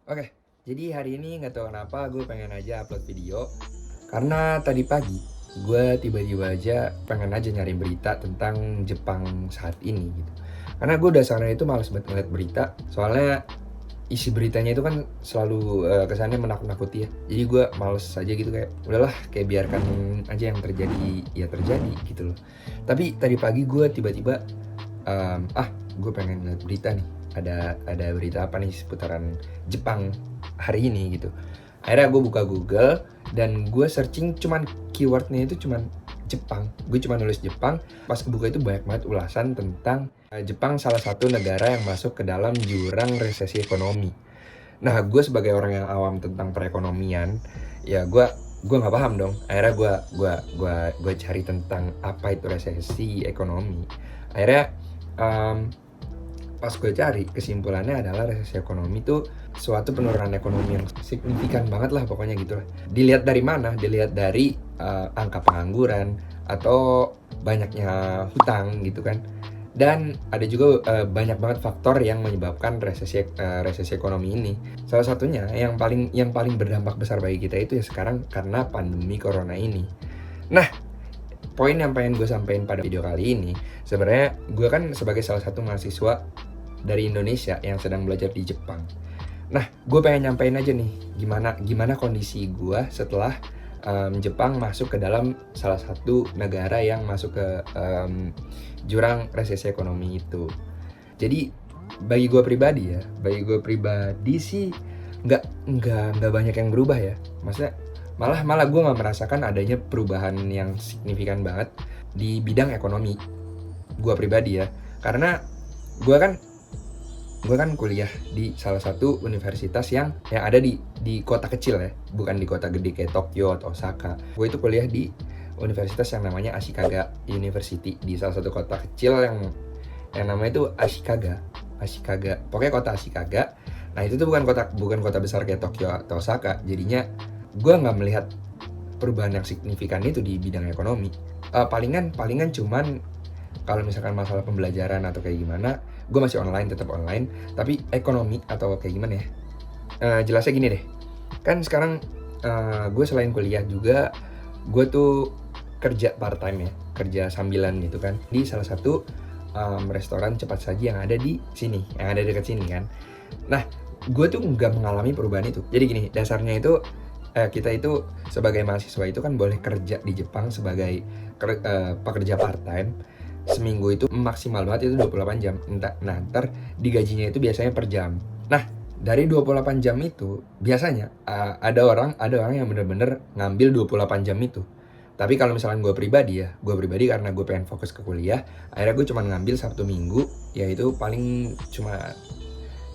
Oke, jadi hari ini nggak tahu kenapa gue pengen aja upload video. Karena tadi pagi gue tiba-tiba aja pengen aja nyari berita tentang Jepang saat ini gitu. Karena gue dasarnya itu males banget ngeliat berita. Soalnya isi beritanya itu kan selalu kesannya menakut-nakuti ya. Jadi gue males aja gitu, kayak udahlah, kayak biarkan aja yang terjadi ya terjadi gitu loh. Tapi tadi pagi gue tiba-tiba gue pengen lihat berita nih, ada berita apa nih seputaran Jepang hari ini gitu. Akhirnya gue buka Google dan gue searching, cuman keywordnya itu cuman Jepang. Gue cuma nulis Jepang, pas kebuka itu banyak banget ulasan tentang Jepang salah satu negara yang masuk ke dalam jurang resesi ekonomi. Nah, gue sebagai orang yang awam tentang perekonomian, ya gue nggak paham dong. Akhirnya gue cari tentang apa itu resesi ekonomi. Akhirnya pas gue cari, kesimpulannya adalah resesi ekonomi itu suatu penurunan ekonomi yang signifikan banget lah, pokoknya gitu lah. Dilihat dari mana? Dilihat dari angka pengangguran atau banyaknya hutang gitu kan. Dan ada juga banyak banget faktor yang menyebabkan resesi ekonomi ini. Salah satunya yang paling berdampak besar bagi kita itu ya sekarang karena pandemi corona ini. Nah, poin yang pengen gue sampaikan pada video kali ini, sebenarnya gue kan sebagai salah satu mahasiswa dari Indonesia yang sedang belajar di Jepang. Nah, gue pengen nyampein aja nih gimana kondisi gue setelah Jepang masuk ke dalam salah satu negara yang masuk ke jurang resesi ekonomi itu. Jadi bagi gue pribadi sih nggak banyak yang berubah ya. Maksudnya malah gue nggak merasakan adanya perubahan yang signifikan banget di bidang ekonomi gue pribadi ya. Karena gue kan kuliah di salah satu universitas yang ada di kota kecil ya, bukan di kota gede kayak Tokyo atau Osaka. Gue itu kuliah di universitas yang namanya Ashikaga University, di salah satu kota kecil yang namanya itu Ashikaga. Pokoknya kota Ashikaga. Nah, itu tuh bukan kota besar kayak Tokyo atau Osaka. Jadinya gue nggak melihat perubahan yang signifikan itu di bidang ekonomi. Palingan cuman kalau misalkan masalah pembelajaran atau kayak gimana, gue masih tetap online. Tapi ekonomi atau kayak gimana ya, jelasnya gini deh. Kan sekarang gue selain kuliah juga, gue tuh kerja part time ya, kerja sambilan gitu kan, di salah satu restoran cepat saji yang ada di sini, yang ada dekat sini kan. Nah, gue tuh nggak mengalami perubahan itu. Jadi gini, dasarnya itu kita itu sebagai mahasiswa itu kan boleh kerja di Jepang sebagai pekerja part time. Seminggu itu maksimal banget itu 28 jam. Nah, ntar digajinya itu biasanya per jam. Nah, dari 28 jam itu biasanya ada orang yang bener-bener ngambil 28 jam itu. Tapi kalau misalkan gue pribadi karena gue pengen fokus ke kuliah, akhirnya gue cuma ngambil Sabtu Minggu, yaitu paling cuma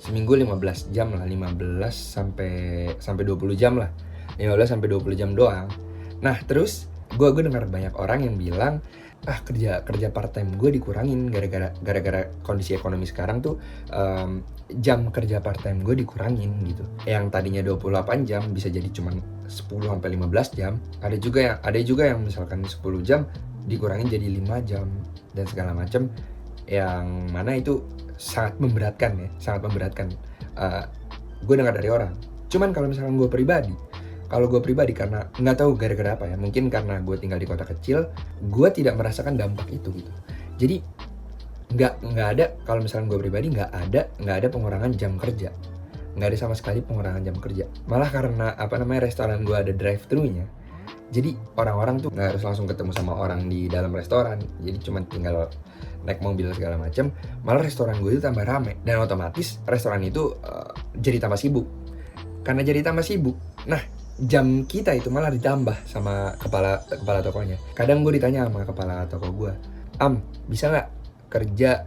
seminggu 15 jam lah, 15 sampai 20 jam lah. 15 sampai 20 jam doang. Nah, terus gue dengar banyak orang yang bilang, kerja part time gue dikurangin gara-gara kondisi ekonomi sekarang tuh, jam kerja part time gue dikurangin gitu. Yang tadinya 28 jam bisa jadi cuman 10 sampai 15 jam. Ada juga yang misalkan 10 jam dikurangin jadi 5 jam dan segala macam, yang mana itu sangat memberatkan. Gue dengar dari orang. Cuman kalau misalkan gue pribadi karena nggak tahu gara-gara apa ya, mungkin karena gue tinggal di kota kecil, gue tidak merasakan dampak itu gitu. Jadi nggak ada, kalau misalkan gue pribadi nggak ada pengurangan jam kerja, nggak ada sama sekali pengurangan jam kerja. Malah karena restoran gue ada drive thru-nya, jadi orang-orang tuh nggak harus langsung ketemu sama orang di dalam restoran, jadi cuma tinggal naik mobil segala macam. Malah restoran gue itu tambah rame, dan otomatis restoran itu jadi tambah sibuk. Karena jadi tambah sibuk, nah jam kita itu malah ditambah sama kepala tokonya. Kadang gue ditanya sama kepala toko gue, bisa nggak kerja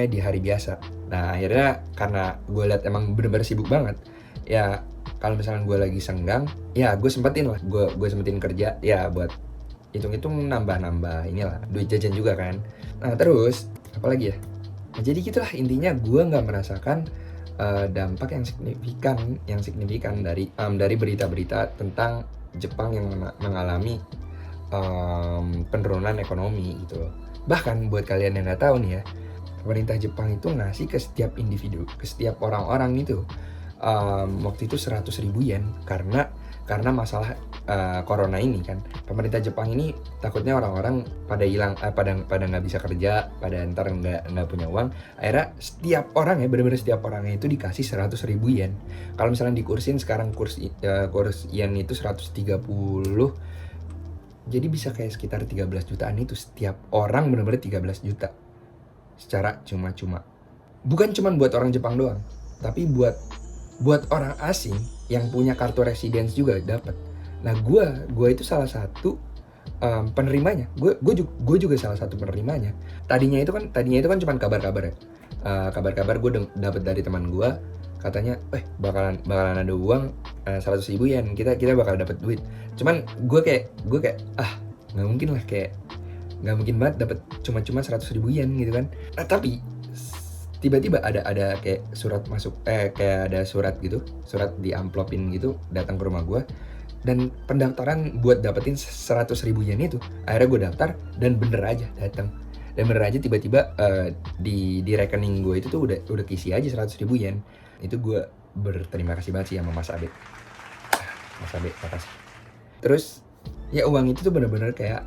di hari biasa? Nah, akhirnya karena gue lihat emang bener-bener sibuk banget ya, kalau misalnya gue lagi senggang ya gue sempetin kerja ya, buat hitung-hitung nambah inilah duit jajan juga kan. Nah, terus apalagi ya, nah, jadi gitulah intinya. Gue nggak merasakan dampak yang signifikan dari berita-berita tentang Jepang yang mengalami penurunan ekonomi gitu loh. Bahkan buat kalian yang nggak tahu nih ya, pemerintah Jepang itu ngasih ke setiap individu, ke setiap orang-orang itu waktu itu 100.000 yen karena masalah corona ini kan. Pemerintah Jepang ini takutnya orang-orang pada hilang, pada nggak bisa kerja, pada ntar nggak punya uang. Akhirnya setiap orang ya, benar-benar setiap orangnya itu dikasih 100.000 yen. Kalau misalnya dikursin sekarang kurs yen itu 130, jadi bisa kayak sekitar 13 jutaan itu setiap orang, benar-benar 13 juta secara cuma-cuma. Bukan cuma buat orang Jepang doang, tapi buat orang asing yang punya kartu residence juga dapat. Nah, gue itu salah satu penerimanya. Gue juga salah satu penerimanya. Tadinya itu kan cuma kabar-kabar ya. Kabar-kabar gue dapat dari teman gue, katanya, bakalan ada uang 100.000 yen, kita bakal dapat duit. Cuman gue kayak nggak mungkin lah, kayak nggak mungkin banget dapat cuma 100.000 yen gitu kan. Nah, tapi tiba-tiba ada kayak surat masuk, kayak ada surat gitu, surat di amplopin gitu datang ke rumah gue, dan pendaftaran buat dapetin 100.000 yen itu. Akhirnya gue daftar dan bener aja datang, dan bener aja tiba-tiba di rekening gue itu tuh udah kisi aja 100.000 yen. Itu gue berterima kasih banget sih sama Mas Abe. Mas Abe, makasih. Terus ya uang itu tuh bener-bener kayak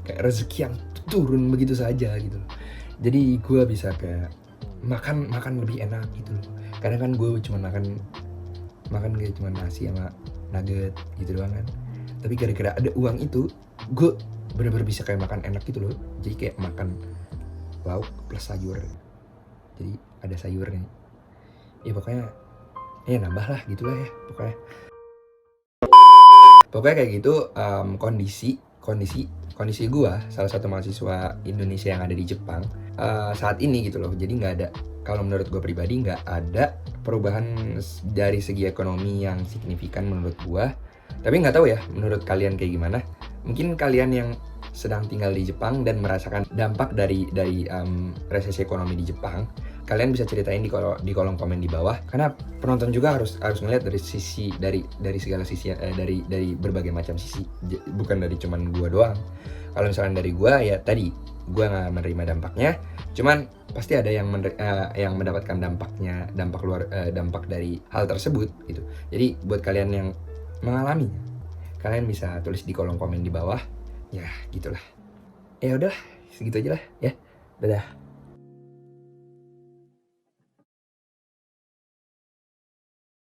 kayak rezeki yang turun begitu saja gitu loh. Jadi gue bisa kayak makan lebih enak gitu loh. Kadang kan gue cuma makan kayak cuma nasi sama nugget gitu doang kan. Tapi gara-gara ada uang itu, gue bener-bener bisa kayak makan enak gitu loh. Jadi kayak makan lauk plus sayur. Jadi ada sayurnya. Ya pokoknya ya nambah lah gitulah ya pokoknya kayak gitu. Kondisi gue, salah satu mahasiswa Indonesia yang ada di Jepang saat ini gitu loh. Jadi nggak ada, kalau menurut gue pribadi nggak ada perubahan dari segi ekonomi yang signifikan menurut gue. Tapi nggak tahu ya menurut kalian kayak gimana. Mungkin kalian yang sedang tinggal di Jepang dan merasakan dampak dari resesi ekonomi di Jepang, kalian bisa ceritain di kolom komen di bawah. Karena penonton juga harus ngeliat dari sisi, dari segala sisi, dari berbagai macam sisi, bukan dari cuman gua doang. Kalau misalnya dari gua, ya tadi gua nggak menerima dampaknya, cuman pasti ada yang mendapatkan dampak dari hal tersebut gitu. Jadi buat kalian yang mengalaminya, kalian bisa tulis di kolom komen di bawah. Ya gitulah. Ya udah, segitu aja lah ya. Dadah.